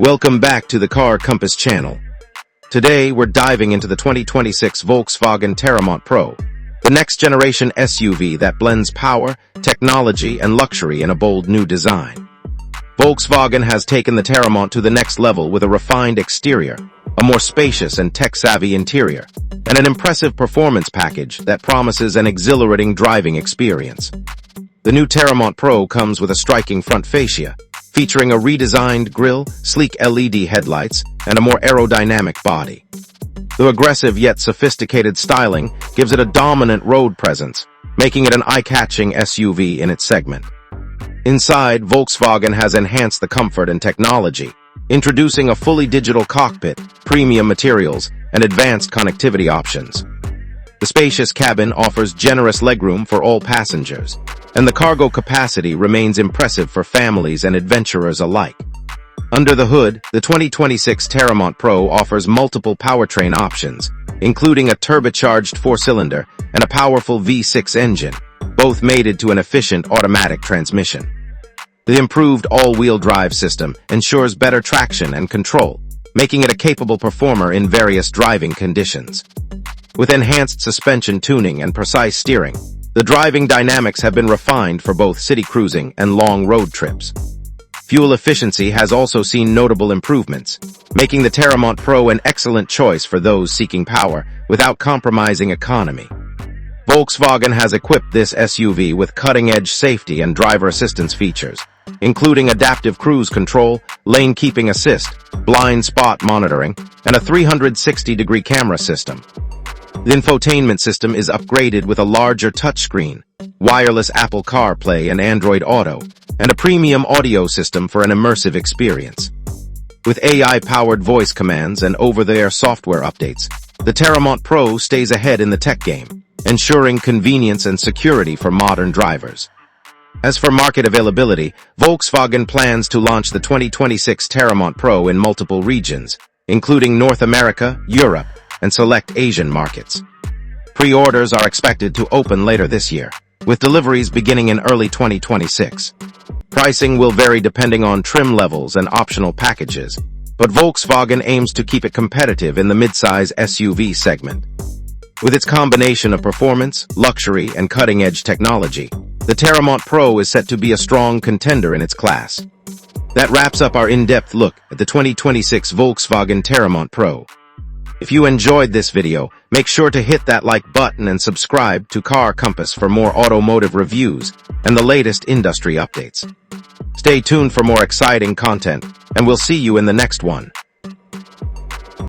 Welcome back to the Car Compass channel. Today, we're diving into the 2026 Volkswagen Teramont Pro, the next-generation SUV that blends power, technology, and luxury in a bold new design. Volkswagen has taken the Teramont to the next level with a refined exterior, a more spacious and tech-savvy interior, and an impressive performance package that promises an exhilarating driving experience. The new Teramont Pro comes with a striking front fascia, featuring a redesigned grille, sleek LED headlights, and a more aerodynamic body. The aggressive yet sophisticated styling gives it a dominant road presence, making it an eye-catching SUV in its segment. Inside, Volkswagen has enhanced the comfort and technology, introducing a fully digital cockpit, premium materials, and advanced connectivity options. The spacious cabin offers generous legroom for all passengers, and the cargo capacity remains impressive for families and adventurers alike. Under the hood, the 2026 Teramont Pro offers multiple powertrain options, including a turbocharged four-cylinder and a powerful V6 engine, both mated to an efficient automatic transmission. The improved all-wheel drive system ensures better traction and control, making it a capable performer in various driving conditions. With enhanced suspension tuning and precise steering, the driving dynamics have been refined for both city cruising and long road trips. Fuel efficiency has also seen notable improvements, making the Teramont Pro an excellent choice for those seeking power without compromising economy. Volkswagen has equipped this SUV with cutting-edge safety and driver assistance features, including adaptive cruise control, lane keeping assist, blind spot monitoring, and a 360-degree camera system. The infotainment system is upgraded with a larger touchscreen, wireless Apple CarPlay and Android Auto, and a premium audio system for an immersive experience. With AI-powered voice commands and over-the-air software updates, the Teramont Pro stays ahead in the tech game, ensuring convenience and security for modern drivers. As for market availability, Volkswagen plans to launch the 2026 Teramont Pro in multiple regions, including North America, Europe, and select Asian markets. Pre-orders are expected to open later this year, with deliveries beginning in early 2026. Pricing will vary depending on trim levels and optional packages, but Volkswagen aims to keep it competitive in the midsize SUV segment. With its combination of performance, luxury, and cutting-edge technology, the Teramont Pro is set to be a strong contender in its class. That wraps up our in-depth look at the 2026 Volkswagen Teramont Pro. If you enjoyed this video, make sure to hit that like button and subscribe to Car Compass for more automotive reviews and the latest industry updates. Stay tuned for more exciting content, and we'll see you in the next one.